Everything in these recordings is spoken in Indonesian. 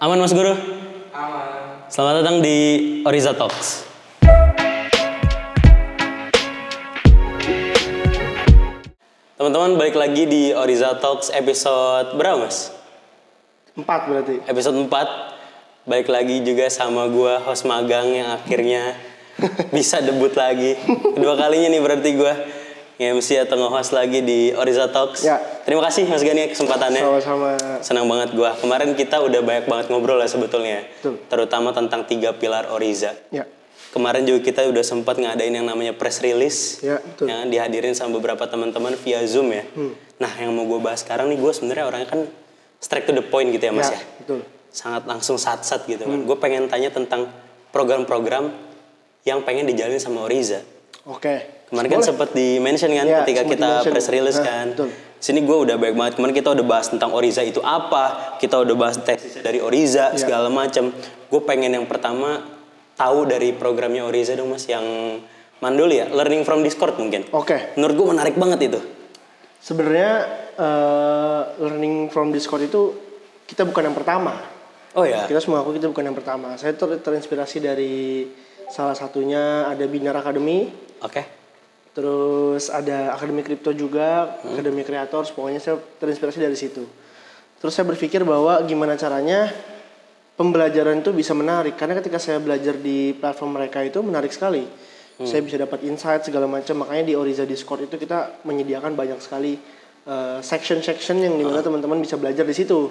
Aman Mas Guru? Aman. Selamat datang di Oriza Talks. Teman-teman, balik lagi di Oriza Talks episode berapa Mas? 4 berarti. Episode 4. Balik lagi juga sama gua, host magang yang akhirnya bisa debut lagi. Kedua kalinya nih berarti gua nge-MC atau nge-host lagi di Oriza Talks. Ya. Terima kasih Mas Gani kesempatannya. Sama-sama. Senang banget gua. Kemarin kita udah banyak banget ngobrol lah sebetulnya. Betul. Terutama tentang 3 pilar Oriza. Ya. Kemarin juga kita udah sempat ngadain yang namanya press release. Ya, betul. Yang dihadirin sama beberapa teman-teman via Zoom ya. Nah, yang mau gue bahas sekarang nih, gue sebenarnya orangnya kan straight to the point gitu ya Mas ya. Betul. Sangat langsung sat-sat gitu kan. Gue pengen tanya tentang program-program yang pengen dijalin sama Oriza. Oke. Kemarin kan sempat di-mention kan Ya, ketika sempat kita di-mention. press release Nah, kan. betul. Sini gue udah banyak banget. Kemarin kita udah bahas tentang Oriza itu apa. Kita udah bahas tesis dari Oriza, segala macam. Gue pengen yang pertama tahu dari programnya Oriza dong Mas, yang mandul ya, Learning from Discord mungkin. Oke. Menurut gue menarik banget itu. Sebenarnya learning from Discord itu kita bukan yang pertama. Oh ya. Kita semua kita bukan yang pertama. Saya terinspirasi dari salah satunya ada Binar Academy, Oke. terus ada Akademi Kripto juga, Akademi Creators. Pokoknya saya terinspirasi dari situ. Terus saya berpikir bahwa gimana caranya pembelajaran itu bisa menarik, karena ketika saya belajar di platform mereka itu menarik sekali. Saya bisa dapat insight segala macam. Makanya di Oriza Discord itu kita menyediakan banyak sekali section-section yang dimana teman-teman bisa belajar di situ.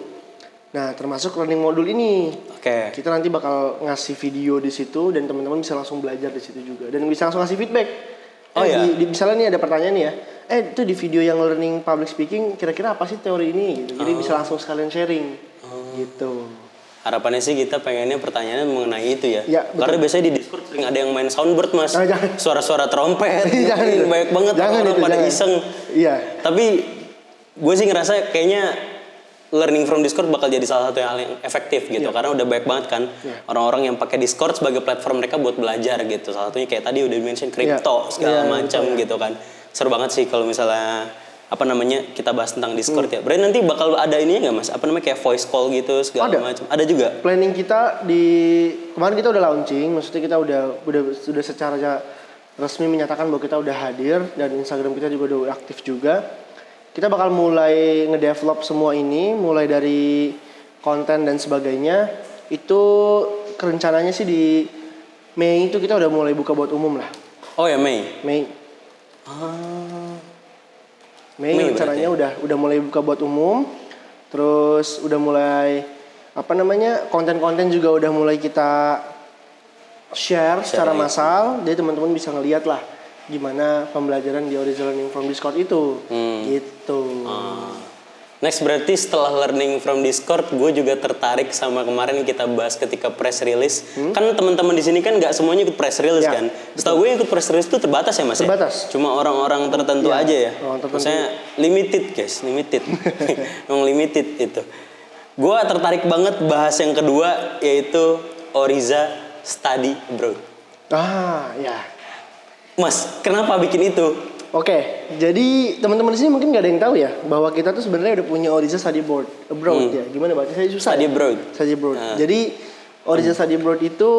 Nah, termasuk learning modul ini. Oke. Kita nanti bakal ngasih video di situ dan teman-teman bisa langsung belajar di situ juga dan bisa langsung ngasih feedback. Oh ya. Misalnya nih ada pertanyaan nih ya. Itu di video yang learning public speaking kira-kira apa sih teori ini gitu. Jadi bisa langsung sekalian sharing. Gitu. Harapannya sih kita pengennya pertanyaannya mengenai itu ya. Ya, betul. Karena biasanya di Discord sering ada yang main soundboard Mas. Oh, jangan. Suara-suara trompet. Jangan itu. Banyak banget Jangan orang itu, pada jangan. iseng. Iya. Tapi gue sih ngerasa kayaknya learning from Discord bakal jadi salah satu hal yang efektif gitu. Karena udah banyak banget kan orang-orang yang pakai Discord sebagai platform mereka buat belajar gitu. Salah satunya kayak tadi udah mention crypto segala macam gitu kan. Seru banget sih kalau misalnya kita bahas tentang Discord ya. Berarti nanti bakal ada ininya nggak Mas? Kayak voice call gitu segala macam. Ada juga. Planning kita kemarin kita udah launching, maksudnya kita sudah secara resmi menyatakan bahwa kita udah hadir dan Instagram kita juga udah aktif juga. Kita bakal mulai ngedevelop semua ini, mulai dari konten dan sebagainya. Itu rencananya sih di Mei itu kita udah mulai buka buat umum lah. Oh ya Mei. Mei rencananya udah mulai buka buat umum. Terus udah mulai konten-konten juga udah mulai kita share secara massal. Jadi teman-teman bisa ngeliat lah gimana pembelajaran di Oriza Learning from Discord itu. Gitu. Next berarti setelah learning from Discord, gue juga tertarik sama kemarin kita bahas ketika press release. Kan teman-teman di sini kan nggak semuanya ikut press release kan. Setahu gue ikut press release itu terbatas ya Mas. Terbatas. Ya? Cuma orang-orang tertentu aja ya. Maksudnya limited guys, limited. Emang limited itu. Gue tertarik banget bahas yang kedua yaitu Oriza Study Abroad. Ya. Mas, kenapa bikin itu? Oke, jadi teman-teman di sini mungkin nggak ada yang tahu ya bahwa kita tuh sebenarnya udah punya Oriza Study Abroad ya. Gimana Pak? Saya susah. Study Abroad. Study Abroad. Jadi Oriza Study Abroad itu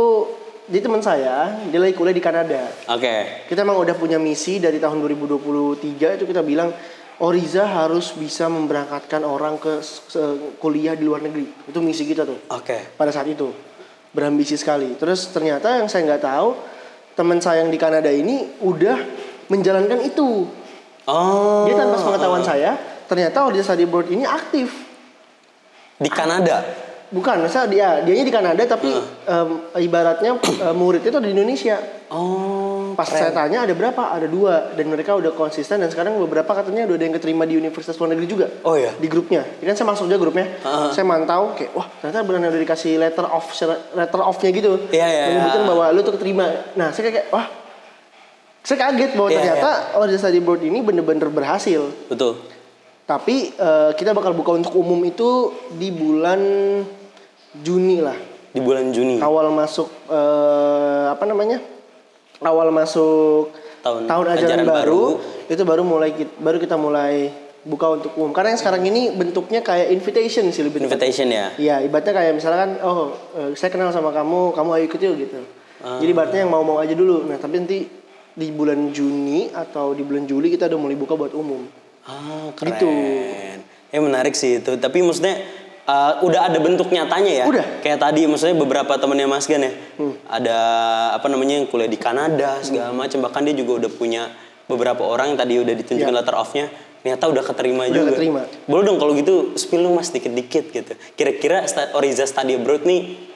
jadi teman saya, dia lagi kuliah di Kanada. Oke. Kita emang udah punya misi dari tahun 2023 itu kita bilang Oriza harus bisa memberangkatkan orang ke kuliah di luar negeri. Itu misi kita tuh. Oke. Pada saat itu berambisi sekali. Terus ternyata yang saya nggak tahu teman saya yang di Kanada ini udah menjalankan itu. Dia tanpa pengetahuan saya, ternyata Oriza Study Abroad ini aktif Di Kanada? Bukan, misalnya dianya di Kanada tapi ibaratnya muridnya itu di Indonesia. Pas saya tanya ada berapa? Ada 2 dan mereka udah konsisten dan sekarang beberapa katanya udah ada yang keterima di universitas luar negeri juga. Oh ya. Di grupnya. Ini kan saya masuk juga grupnya. Saya mantau kayak wah ternyata benar udah dikasih letter off-nya gitu. Menyebutkan bahwa lu tuh keterima. Nah, saya kayak wah saya kaget bahwa ternyata Oriza Study Abroad ini bener-bener berhasil. Betul. Tapi kita bakal buka untuk umum itu di bulan Juni lah. Di bulan Juni. Awal masuk awal masuk tahun ajaran baru itu baru kita mulai buka untuk umum. Karena yang sekarang ini bentuknya kayak invitation sih lebih tepat. Invitation ya. Iya, ibaratnya kayak misalkan, saya kenal sama kamu ayo ikut yuk gitu. Jadi ibaratnya yang mau aja dulu. Nah, tapi nanti di bulan Juni atau di bulan Juli kita udah mulai buka buat umum. Keren. Gitu. Ya menarik sih itu. Tapi maksudnya udah ada bentuk nyatanya ya. Udah. Kayak tadi maksudnya beberapa temennya Mas Gan ya. Ada yang kuliah di Kanada segala macam. Bahkan dia juga udah punya beberapa orang yang tadi udah ditunjukin letter off-nya. Ternyata udah keterima juga. Keterima. Boleh dong kalau gitu spill dong Mas dikit-dikit gitu. Kira-kira Oriza Study Abroad nih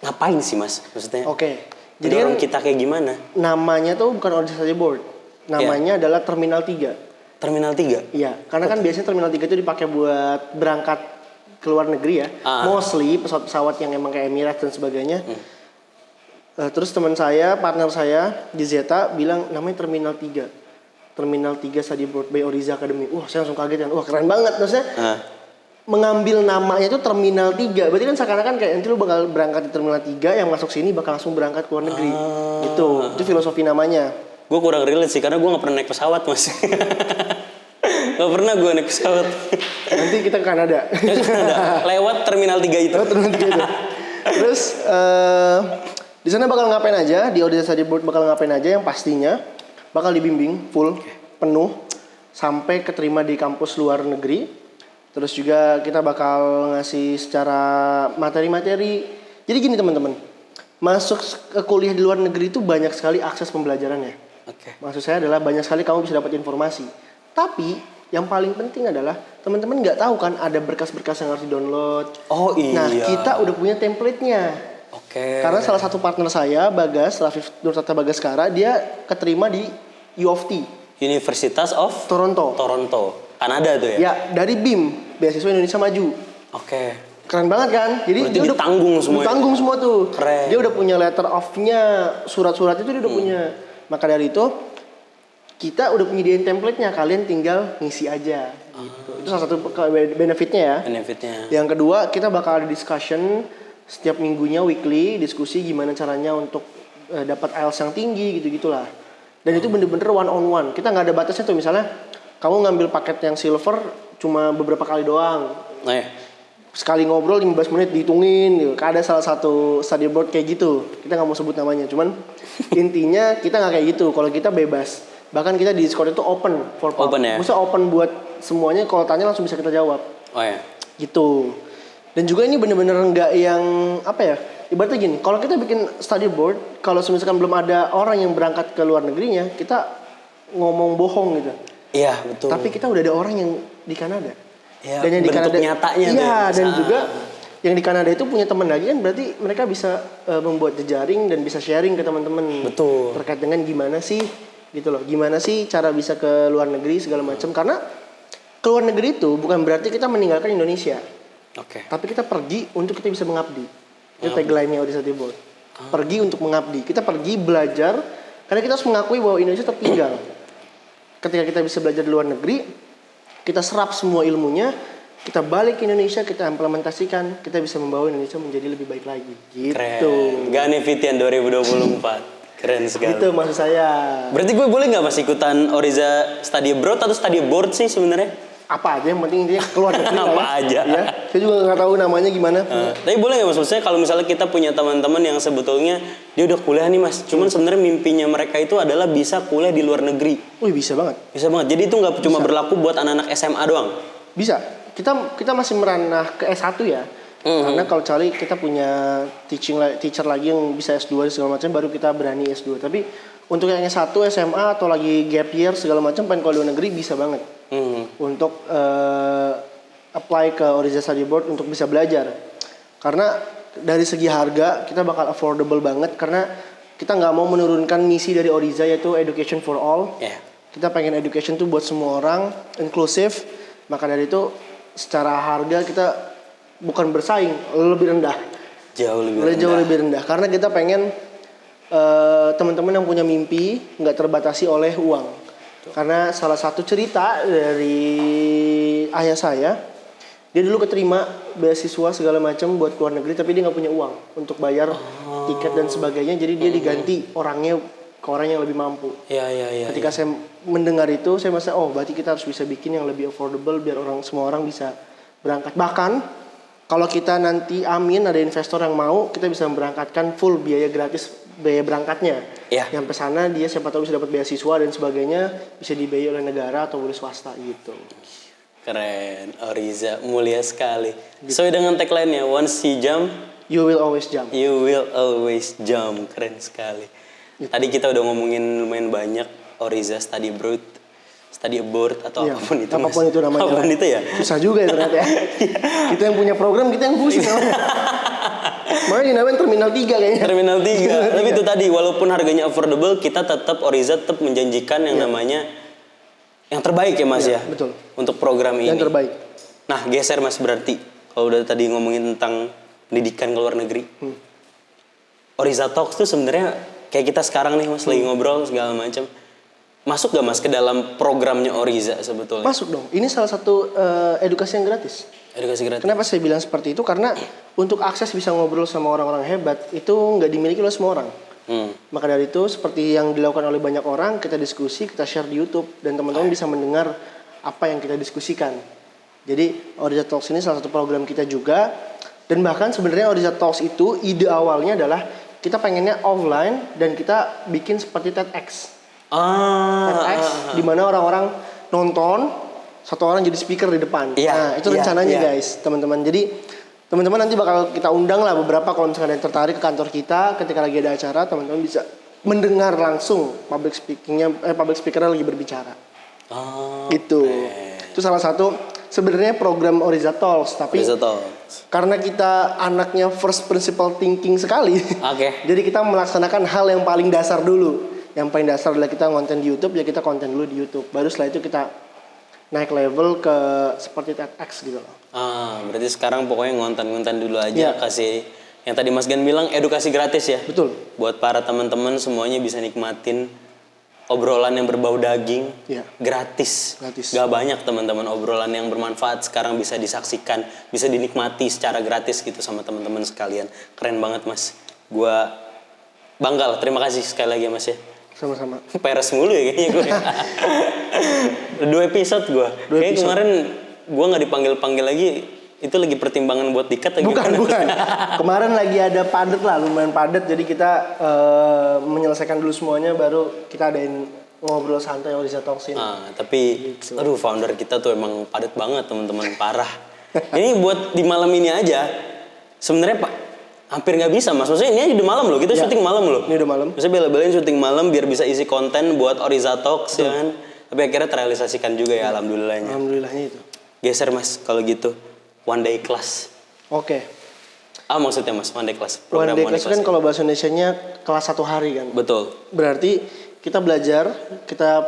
ngapain sih Mas? Maksudnya. Oke. Jadi orang kita kayak gimana? Namanya tuh bukan Oriza Study Abroad. Namanya adalah Terminal 3. Terminal 3? Iya, karena kan biasanya Terminal 3 itu dipakai buat berangkat ke luar negeri ya. Mostly pesawat-pesawat yang emang kayak Emirates dan sebagainya. Terus teman saya, partner saya di Zeta bilang namanya Terminal 3. Terminal 3 Study Abroad by Oriza Academy. Wah, saya langsung kaget kan. Wah, keren banget. Maksudnya mengambil namanya itu Terminal 3. Berarti kan seakan-akan kayak nanti lu bakal berangkat di Terminal 3, yang masuk sini bakal langsung berangkat ke luar negeri. Gitu. Itu filosofi namanya. Gue kurang relate sih karena gue gak pernah naik pesawat Mas. Gak pernah gue naik pesawat. Nanti kita ke Kanada. Lewat Terminal 3 itu. Lewat Terminal 3 itu. Terus di sana bakal ngapain aja? Di Oriza Study Abroad bakal ngapain aja? Yang pastinya bakal dibimbing full, penuh, sampai keterima di kampus luar negeri. Terus juga kita bakal ngasih secara materi-materi. Jadi gini teman-teman, masuk ke kuliah di luar negeri itu banyak sekali akses pembelajarannya. Maksud saya adalah banyak sekali kamu bisa dapat informasi. Tapi yang paling penting adalah teman-teman nggak tahu kan ada berkas-berkas yang harus di-download. Oh iya. Nah kita udah punya template-nya. Karena salah satu partner saya, Bagas, Rafif Nurtata Bagaskara, dia keterima di U of T. Universitas of Toronto. Kanada tuh ya? Ya, dari BIM, Beasiswa Indonesia Maju. Keren banget kan? Jadi berarti dia udah ditanggung semua. Ditanggung semua tuh. Keren. Dia udah punya letter off-nya, surat-surat itu dia udah punya. Maka dari itu kita udah penyediain template-nya, kalian tinggal ngisi aja gitu. Itu salah satu benefitnya ya. Yang kedua, kita bakal ada discussion setiap minggunya, weekly, diskusi gimana caranya untuk dapat IELTS yang tinggi gitu-gitulah. Dan itu bener-bener one on one. Kita nggak ada batasnya tuh, misalnya kamu ngambil paket yang silver cuma beberapa kali doang. Sekali ngobrol 15 menit dihitungin gitu. Ada salah satu study abroad kayak gitu. Kita nggak mau sebut namanya, cuman intinya kita nggak kayak gitu. Kalau kita bebas. Bahkan kita di Discord itu open for public. Open ya? Maksudnya open buat semuanya, kalau tanya langsung bisa kita jawab. Gitu. Dan juga ini bener-bener nggak yang apa ya? Ibaratnya gini, kalau kita bikin study board, kalau misalkan belum ada orang yang berangkat ke luar negerinya, kita ngomong bohong gitu. Iya, betul. Tapi kita udah ada orang yang di Kanada. Ya, dan yang di Kanada nyatanya iya, dan juga yang di Kanada itu punya teman lagi kan, berarti mereka bisa membuat jejaring dan bisa sharing ke teman-teman. Betul. Terkait dengan gimana sih gitu loh. Gimana sih cara bisa ke luar negeri segala macam, karena ke luar negeri itu bukan berarti kita meninggalkan Indonesia. Tapi kita pergi untuk kita bisa mengabdi. Itu tagline-nya Oriza Study Abroad. Pergi untuk mengabdi. Kita pergi belajar karena kita harus mengakui bahwa Indonesia tertinggal. Ketika kita bisa belajar di luar negeri, kita serap semua ilmunya, kita balik ke Indonesia, kita implementasikan, kita bisa membawa Indonesia menjadi lebih baik lagi. Gitu. Keren. Ganefitian 2024. Keren sekali. Itu maksud saya. Berarti gue boleh nggak Mas ikutan Oriza Study Abroad atau Study Abroad sih sebenarnya? Apa aja yang penting intinya keluar negeri. Apa aja. Ya. Saya juga nggak tahu namanya gimana. Tapi boleh nggak Mas? Maksudnya kalau misalnya kita punya teman-teman yang sebetulnya dia udah kuliah nih Mas, cuman sebenarnya mimpinya mereka itu adalah bisa kuliah di luar negeri. Wih, bisa banget. Bisa banget. Jadi itu nggak cuma berlaku buat anak-anak SMA doang. Bisa. Kita masih meranah ke S1 ya. Karena kalau cari kita punya teacher lagi yang bisa S2 segala macam, baru kita berani S2. Tapi untuk yang S1, SMA atau lagi gap year segala macam, pengen ke luar negeri bisa banget. Untuk apply ke Oriza Study Abroad untuk bisa belajar. Karena dari segi harga kita bakal affordable banget, karena kita nggak mau menurunkan misi dari Oriza, yaitu education for all. Kita pengen education tuh buat semua orang, inklusif. Maka dari itu secara harga kita bukan bersaing, lebih rendah. Jauh lebih rendah. Karena kita pengen teman-teman yang punya mimpi nggak terbatasi oleh uang. Karena salah satu cerita dari ayah saya, dia dulu keterima beasiswa segala macam buat keluar negeri, tapi dia nggak punya uang untuk bayar tiket dan sebagainya. Jadi dia diganti orangnya ke orang yang lebih mampu. Ketika saya mendengar itu saya merasa oh berarti kita harus bisa bikin yang lebih affordable biar semua orang bisa berangkat. Bahkan kalau kita nanti amin ada investor yang mau, kita bisa memberangkatkan full biaya gratis biaya berangkatnya. Nyampe sana dia siapa tahu bisa dapat beasiswa dan sebagainya, bisa dibiayai oleh negara atau oleh swasta gitu. Keren, Oriza mulia sekali. Sesuai dengan tagline-nya, once you jump, you will always jump. You will always jump. Keren sekali. Tadi kita udah ngomongin lumayan banyak Oriza study abroad atau apapun itu. Apapun itu namanya. Apapun itu ya. Susah juga ya ternyata ya. Kita yang punya program kita yang pusing namanya. Makanya dinamain Terminal 3 kayaknya. Terminal 3. Tapi itu tadi walaupun harganya affordable, kita tetap Oriza tetap menjanjikan yang namanya yang terbaik ya Mas ya. Betul. Untuk program ini. Yang terbaik. Nah, geser Mas berarti kalau udah tadi ngomongin tentang pendidikan ke luar negeri. Oriza Talks tuh sebenarnya kayak kita sekarang nih Mas lagi ngobrol segala macam. Masuk gak Mas ke dalam programnya Oriza sebetulnya? Masuk dong. Ini salah satu edukasi yang gratis. Edukasi gratis. Kenapa saya bilang seperti itu? Karena untuk akses bisa ngobrol sama orang-orang hebat itu nggak dimiliki oleh semua orang. Maka dari itu seperti yang dilakukan oleh banyak orang, kita diskusi, kita share di YouTube dan teman-teman bisa mendengar apa yang kita diskusikan. Jadi Oriza Talks ini salah satu program kita juga. Dan bahkan sebenarnya Oriza Talks itu ide awalnya adalah kita pengennya offline dan kita bikin seperti TEDx. TEDx di mana orang-orang nonton, satu orang jadi speaker di depan. Nah, itu rencananya guys, teman-teman. Jadi teman-teman nanti bakal kita undang lah beberapa kalau misalnya ada yang tertarik ke kantor kita ketika lagi ada acara, teman-teman bisa mendengar langsung public speaker lagi berbicara. Gitu. Itu salah satu sebenarnya program Oriza Talks, tapi karena kita anaknya first principle thinking sekali. Jadi kita melaksanakan hal yang paling dasar dulu. Yang paling dasar adalah kita konten di YouTube, ya kita konten dulu di YouTube. Baru setelah itu kita naik level ke seperti TEDx gitu loh. Berarti sekarang pokoknya ngonten dulu aja, kasih yang tadi Mas Gan bilang edukasi gratis ya. Betul. Buat para teman-teman semuanya bisa nikmatin obrolan yang berbau daging gratis. Gak banyak teman-teman obrolan yang bermanfaat sekarang bisa disaksikan, bisa dinikmati secara gratis gitu sama teman-teman sekalian. Keren banget Mas. Gua bangga lah. Terima kasih sekali lagi ya Mas ya. Sama-sama. Peres mulu ya kayaknya gue. 2 episode gue. Kayaknya kemarin gue nggak dipanggil lagi. Itu lagi pertimbangan buat dikat lagi. Bukan. Kemarin lagi ada padat lah, lumayan padat. Jadi kita menyelesaikan dulu semuanya, baru kita adain ngobrol santai Oriza Talks ini. Tapi, aduh founder kita tuh emang padat banget teman-teman, parah. Ini buat di malam ini aja. Sebenarnya Pak. Hampir nggak bisa Mas, maksudnya ini aja udah malam loh, kita syuting malam loh. Ini udah malam. Maksudnya bela-belain syuting malam biar bisa isi konten buat Oriza Talks ya kan. Tapi akhirnya terrealisasikan juga ya alhamdulillahnya. Alhamdulillahnya itu. Geser Mas, kalau gitu one day class. Maksudnya Mas, one day class. Program one day class kan kalau bahasa Indonesianya kelas 1 hari kan. Betul. Berarti kita belajar, kita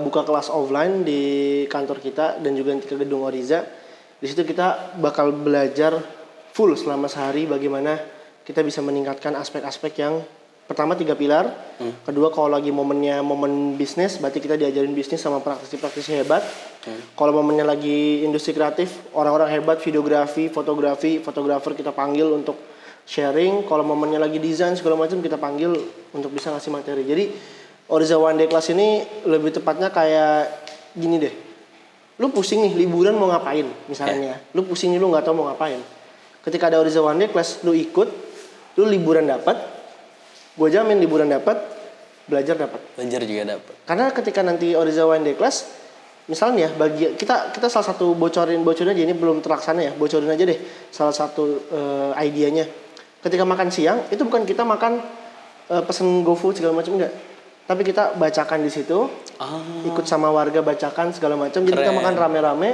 buka kelas offline di kantor kita dan juga di gedung Oriza. Di situ kita bakal belajar full selama sehari bagaimana kita bisa meningkatkan aspek-aspek yang pertama 3 pilar. Kedua kalau lagi momen bisnis, berarti kita diajarin bisnis sama praktisi-praktisi hebat. Kalau momennya lagi industri kreatif, orang-orang hebat videografi, fotografer kita panggil untuk sharing. Kalau momennya lagi desain segala macam kita panggil untuk bisa ngasih materi. Jadi Oriza One Day Class ini lebih tepatnya kayak gini deh. Lu pusing nih liburan mau ngapain misalnya. Lu pusing nih lu nggak tahu mau ngapain. Ketika ada Oriza One Day Class, lu ikut, lu liburan dapat, gue jamin liburan dapat, belajar dapat. Belajar juga dapat. Karena ketika nanti Oriza One Day Class, misalnya bagi kita salah satu bocorin aja, ini belum terlaksana ya, bocorin aja deh salah satu idenya. Ketika makan siang, itu bukan kita makan pesen GoFood segala macam enggak, tapi kita bacakan di situ, ikut sama warga bacakan segala macam. Jadi kita makan rame-rame,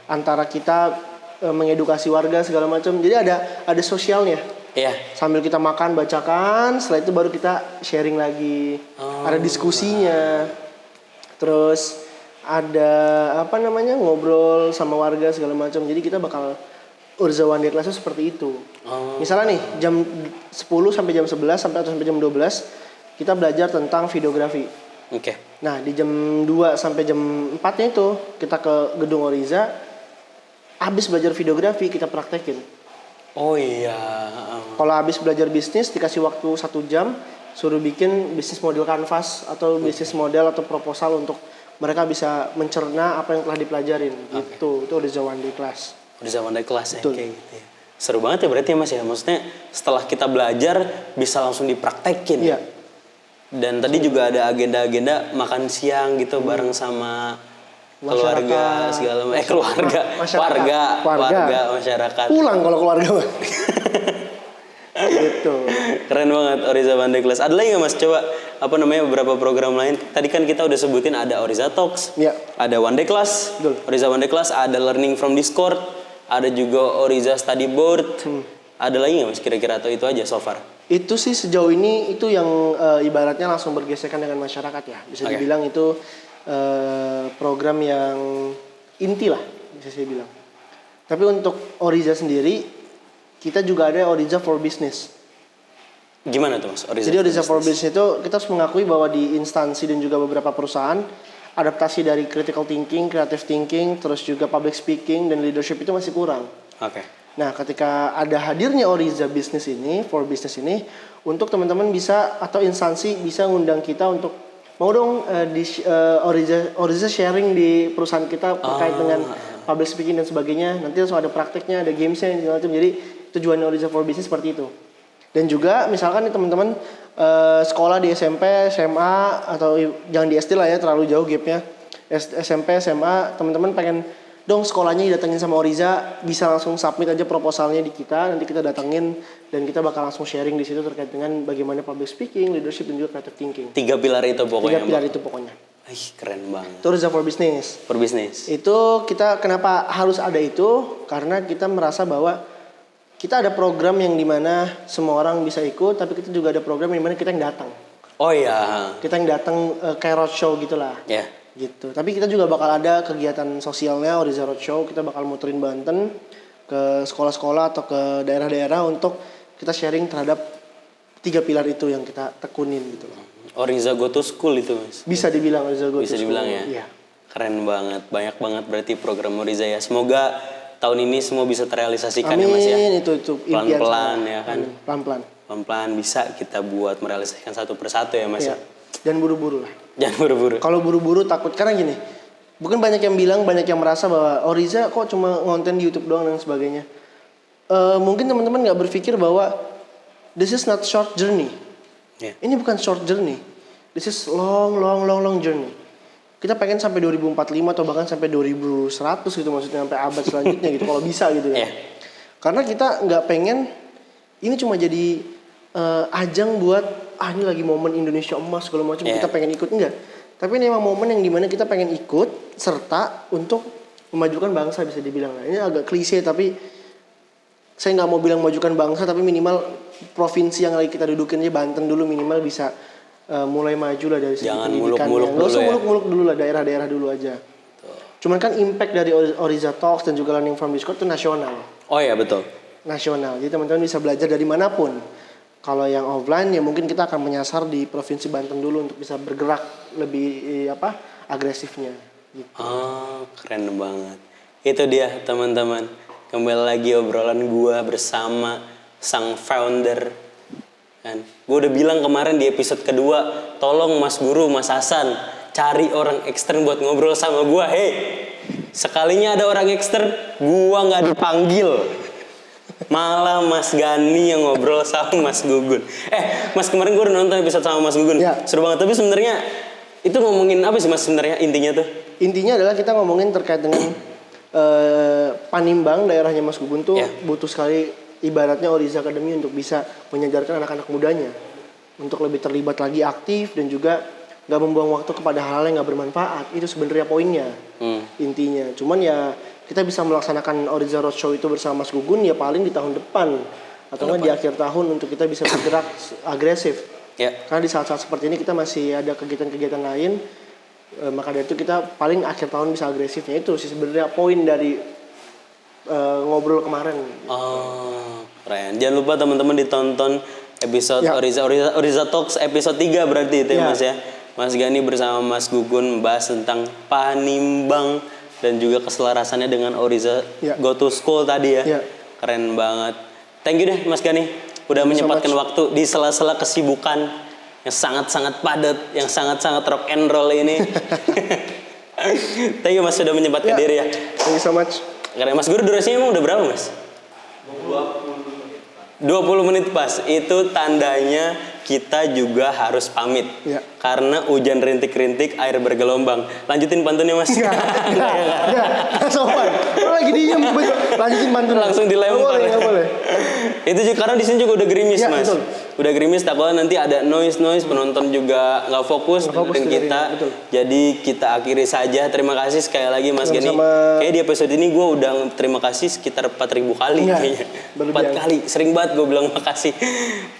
antara kita mengedukasi warga segala macam. Jadi ada sosialnya. Sambil kita makan bacakan, setelah itu baru kita sharing lagi. Ada diskusinya. Terus ada ngobrol sama warga segala macam. Jadi kita bakal Oriza One Day Class seperti itu. Misalnya nih jam 10 sampai jam 11 sampai jam 12 kita belajar tentang videografi. Nah, di jam 2 sampai jam 4-nya itu kita ke gedung Oriza. Habis belajar videografi kita praktekin. Kalau habis belajar bisnis dikasih waktu 1 jam, suruh bikin bisnis model kanvas atau bisnis model atau proposal untuk mereka bisa mencerna apa yang telah dipelajarin gitu. Itu Oriza One Day Class. Oriza One Day Class ya, Betul. kayak gitu ya. Seru banget ya berarti ya Mas ya. Maksudnya setelah kita belajar bisa langsung dipraktekin. Iya. Dan tadi juga ada agenda-agenda makan siang gitu bareng sama keluarga segala macam. Warga, masyarakat. Pulang kalau keluarga mah. Gitu. Keren banget Oriza One Day Class. Ada lagi nggak Mas? Coba beberapa program lain. Tadi kan kita udah sebutin ada Oriza Talks, Iya. ada One Day Class, Betul. Oriza One Day Class, ada Learning from Discord, ada juga Oriza Study Board. Ada lagi nggak Mas kira-kira atau itu aja so far? Itu sih sejauh ini itu yang ibaratnya langsung bergesekan dengan masyarakat ya. Bisa dibilang itu program yang inti lah bisa saya bilang. Tapi untuk Oriza sendiri kita juga ada Oriza for Business. Gimana tuh Mas? Jadi Oriza for Business itu kita harus mengakui bahwa di instansi dan juga beberapa perusahaan adaptasi dari critical thinking, creative thinking, terus juga public speaking dan leadership itu masih kurang. Oke. Nah, ketika ada hadirnya Oriza Business ini, for Business ini, untuk teman-teman bisa atau instansi bisa ngundang kita untuk mau dong Oriza sharing di perusahaan kita terkait dengan public speaking dan sebagainya. Nanti langsung ada prakteknya, ada gamesnya, segala macam. Jadi tujuannya Oriza for Business seperti itu. Dan juga misalkan nih teman-teman sekolah di SMP, SMA atau jangan di SD lah ya, terlalu jauh gapnya. SMP, SMA, teman-teman pengen dong sekolahnya didatengin sama Oriza, bisa langsung submit aja proposalnya di kita, nanti kita datengin dan kita bakal langsung sharing di situ terkait dengan bagaimana public speaking, leadership dan juga creative thinking. 3 pilar itu pokoknya. 3 pilar itu pokoknya. Ih, keren banget. Itu Oriza for Business. For Business. Itu kita kenapa harus ada itu? Karena kita merasa bahwa kita ada program yang dimana semua orang bisa ikut, tapi kita juga ada program yang dimana kita yang datang. Oh iya. Kita yang datang kayak roadshow gitulah. Ya. Gitu. Tapi kita juga bakal ada kegiatan sosialnya Oriza Roadshow. Kita bakal muterin Banten ke sekolah-sekolah atau ke daerah-daerah untuk kita sharing terhadap 3 pilar itu yang kita tekunin gitu loh. Oriza Go to School itu Mas. Bisa dibilang Oriza Go to Bisa School. dibilang ya. Iya. Keren banget. Banyak banget berarti program Oriza ya. Semoga tahun ini semua bisa terrealisasikan. Amin, ya Mas ya. itu impian Pelan-pelan saya. ya kan. Pelan-pelan. Pelan-pelan bisa kita buat merealisasikan satu persatu ya Mas Iya. ya. Dan buru-buru lah. Jangan buru-buru. Kalau buru-buru takut karena gini. Bukan banyak yang bilang, banyak yang merasa bahwa Oriza kok cuma ngonten di YouTube doang dan sebagainya. Mungkin teman-teman nggak berpikir bahwa this is not short journey. Yeah. Ini bukan short journey. This is long journey. Kita pengen sampai 2045 atau bahkan sampai 2100 gitu, maksudnya sampai abad selanjutnya gitu kalau bisa gitu ya. Yeah. Karena kita nggak pengen ini cuma jadi ajang buat ini lagi momen Indonesia emas segala macam kita pengen ikut, enggak. Tapi ini memang momen yang dimana kita pengen ikut serta untuk memajukan bangsa bisa dibilang. Nah, ini agak klise tapi saya nggak mau bilang memajukan bangsa, tapi minimal provinsi yang lagi kita dudukin aja Banten dulu minimal bisa mulai maju lah dari segi pendidikan. Nggak usah muluk-muluk dulu lah, daerah-daerah dulu aja. Cuman kan impact dari Oriza Talks dan juga Learning from Discord itu nasional. Oh iya betul. Nasional, jadi teman-teman bisa belajar dari manapun. Kalau yang offline ya mungkin kita akan menyasar di Provinsi Banten dulu untuk bisa bergerak lebih agresifnya. Gitu. Oh, keren banget. Itu dia teman-teman. Kembali lagi obrolan gua bersama sang founder. Kan, gua udah bilang kemarin di episode kedua, tolong Mas Guru, Mas Hasan, cari orang ekstern buat ngobrol sama gua. Sekalinya ada orang ekstern, gua nggak dipanggil. Malah Mas Gani yang ngobrol sama Mas Gugun. Mas kemarin gue udah nonton episode sama Mas Gugun. Ya. Seru banget. Tapi sebenarnya itu ngomongin apa sih Mas sebenarnya intinya tuh? Intinya adalah kita ngomongin terkait dengan Panimbang, daerahnya Mas Gugun tuh butuh sekali ibaratnya Oriza Academy untuk bisa menyadarkan anak-anak mudanya untuk lebih terlibat lagi aktif dan juga nggak membuang waktu kepada hal-hal yang nggak bermanfaat. Itu sebenarnya poinnya. Intinya. Cuman ya kita bisa melaksanakan Oriza Roadshow itu bersama Mas Gugun ya paling di tahun depan atau nggak di akhir tahun untuk kita bisa bergerak agresif. Karena di saat-saat seperti ini kita masih ada kegiatan-kegiatan lain, maka dari itu kita paling akhir tahun bisa agresifnya. Itu sih sebenarnya poin dari ngobrol kemarin. Oh, keren. Jangan lupa teman-teman ditonton episode Oriza Talks episode 3 berarti itu ya Mas ya. Mas Gani bersama Mas Gugun membahas tentang Panimbang dan juga keselarasannya dengan Oriza Go to School tadi ya. Keren banget. Thank you deh Mas Gani udah menyempatkan waktu di sela-sela kesibukan yang sangat-sangat padat, yang sangat-sangat rock and roll ini. Thank you Mas sudah menyempatkan diri ya. Thank you so much. Karena Mas Guru durasinya emang udah berapa Mas? 20 menit pas. Itu tandanya kita juga harus pamit. Ya. Karena hujan rintik-rintik, air bergelombang. Lanjutin pantunnya Mas. Enggak sopan. Lu lagi diem, lanjutin pantun. Langsung dilempar. Nggak boleh. Itu juga karena di sini juga udah gerimis Ya, Mas. betul. Udah gerimis, takutnya nanti ada noise, penonton juga nggak fokus dengerin kita. betul. Jadi kita akhiri saja. Terima kasih sekali lagi Mas Gani. Sama-sama. Kayak di episode ini gue udah terima kasih sekitar 4.000 kali Iya, kayaknya. berlebihan. 4 kali, sering banget gue bilang makasih.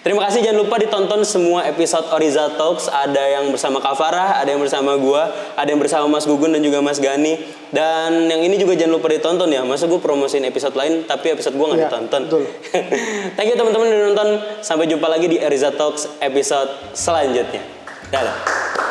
Terima kasih, jangan lupa ditonton semua episode Oriza Talks. Ada yang bersama Kak Farah, ada yang bersama gue, ada yang bersama Mas Gugun dan juga Mas Gani. Dan yang ini juga jangan lupa ditonton ya. Masa gue promosiin episode lain tapi episode gue nggak Iya, ditonton. betul. Thank you teman-teman udah nonton. Sampai jumpa lagi di Oriza Talks episode selanjutnya. Dadah.